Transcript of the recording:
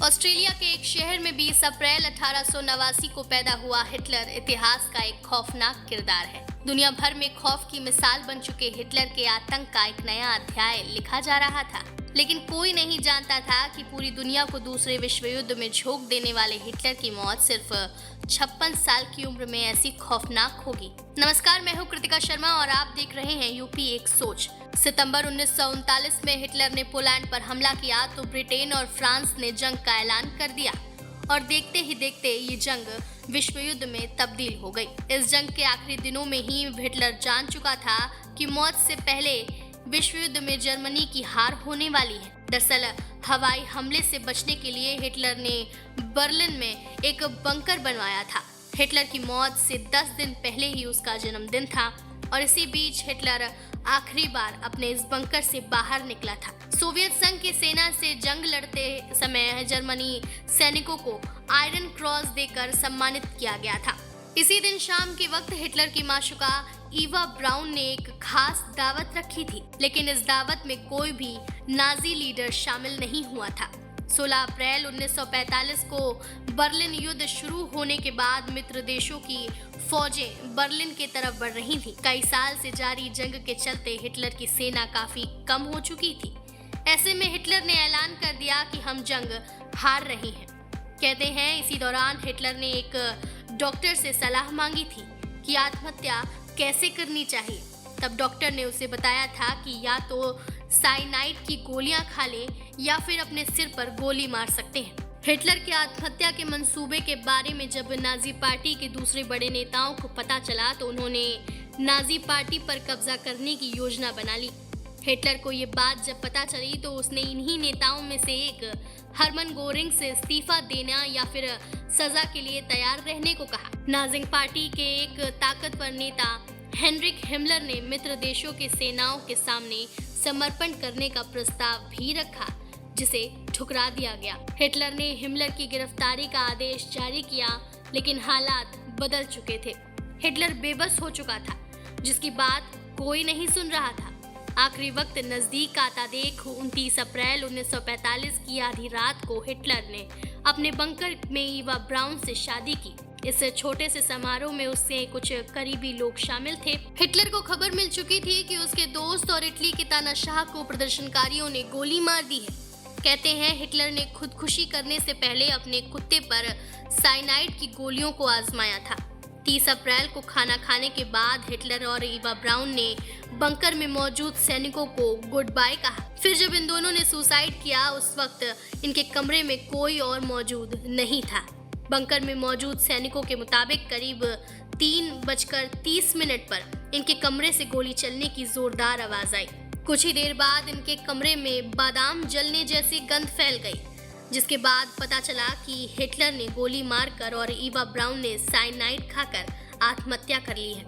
Australia के एक शहर में 20 अप्रैल 1889 को पैदा हुआ हिटलर इतिहास का एक खौफनाक किरदार है। दुनिया भर में खौफ की मिसाल बन चुके हिटलर के आतंक का एक नया अध्याय लिखा जा रहा था, लेकिन कोई नहीं जानता था कि पूरी दुनिया को दूसरे विश्व युद्ध में झोंक देने वाले हिटलर की मौत सिर्फ 56 साल की उम्र में ऐसी खौफनाक होगी। नमस्कार, मैं हूँ कृतिका शर्मा और आप देख रहे हैं यूपी एक सोच। सितंबर 1939 में हिटलर ने पोलैंड पर हमला किया तो ब्रिटेन और फ्रांस ने जंग का ऐलान कर दिया और देखते ही देखते ये जंग विश्व युद्ध में तब्दील हो गई। इस जंग के आखिरी दिनों में ही हिटलर जान चुका था कि मौत से पहले विश्व युद्ध में जर्मनी की हार होने वाली है। दरअसल हवाई हमले से बचने के लिए हिटलर ने बर्लिन में एक बंकर बनवाया था। हिटलर की मौत से 10 दिन पहले ही उसका जन्मदिन था और इसी बीच हिटलर आखिरी बार अपने इस बंकर से बाहर निकला था। सोवियत संघ की सेना से जंग लड़ते समय जर्मनी सैनिकों को आयरन क्रॉस देकर सम्मानित किया गया था। इसी दिन शाम के वक्त हिटलर की माशुका ईवा ब्राउन ने एक खास दावत रखी थी, लेकिन इस दावत में कोई भी नाजी लीडर शामिल नहीं हुआ था। 16 अप्रैल 1945 को बर्लिन युद्ध शुरू होने के बाद मित्र देशों की फौजें बर्लिन की तरफ बढ़ रही थीं। कई साल से जारी जंग के चलते हिटलर की सेना काफी कम हो चुकी थी। ऐसे में हिटलर ने ऐलान कर दिया कि हम जंग हार रहे हैं। कहते हैं इसी दौरान हिटलर ने एक डॉक्टर से सलाह मांगी थी कि आत्महत्या कैसे करनी चाहिए। तब डॉक्टर ने उसे बताया था कि या तो साइनाइड की गोलियां खा लें या फिर अपने सिर पर गोली मार सकते हैं। हिटलर के आत्महत्या के मंसूबे के बारे में जब नाजी पार्टी के दूसरे बड़े नेताओं को पता चला तो उन्होंने नाजी पार्टी पर कब्जा करने की योजना बना ली। हिटलर को ये बात जब पता चली तो उसने इन्हीं नेताओं में से एक हरमन गोरिंग से इस्तीफा देना या फिर सजा के लिए तैयार रहने को कहा। नाजिंग पार्टी के एक ताकतवर नेता हेनरिक हिमलर ने मित्र देशों के सेनाओं के सामने समर्पण करने का प्रस्ताव भी रखा, जिसे ठुकरा दिया गया। हिटलर ने हिमलर की गिरफ्तारी का आदेश जारी किया, लेकिन हालात बदल चुके थे। हिटलर बेबस हो चुका था, जिसकी बात कोई नहीं सुन रहा था। आखिरी वक्त नजदीक आता देख 29 अप्रैल 1945 की आधी रात को हिटलर ने अपने बंकर में ईवा ब्राउन से शादी की। इस छोटे से समारोह में उससे कुछ करीबी लोग शामिल थे। हिटलर को खबर मिल चुकी थी कि उसके दोस्त और इटली के तानाशाह को प्रदर्शनकारियों ने गोली मार दी है। कहते हैं हिटलर ने खुदकुशी करने से पहले अपने कुत्ते पर साइनाइड की गोलियों को आजमाया था। 30 अप्रैल को खाना खाने के बाद हिटलर और ईवा ब्राउन ने बंकर में मौजूद सैनिकों को गुड बाय कहा। फिर जब इन दोनों ने सुसाइड किया उस वक्त इनके कमरे में कोई और मौजूद नहीं था। बंकर में मौजूद सैनिकों के मुताबिक करीब 3:30 पर इनके कमरे से गोली चलने की जोरदार आवाज आई। कुछ ही देर बाद इनके कमरे में बादाम जलने जैसी गंध फैल गई, जिसके बाद पता चला कि हिटलर ने गोली मारकर और ईवा ब्राउन ने साइनाइड खाकर आत्महत्या कर ली है।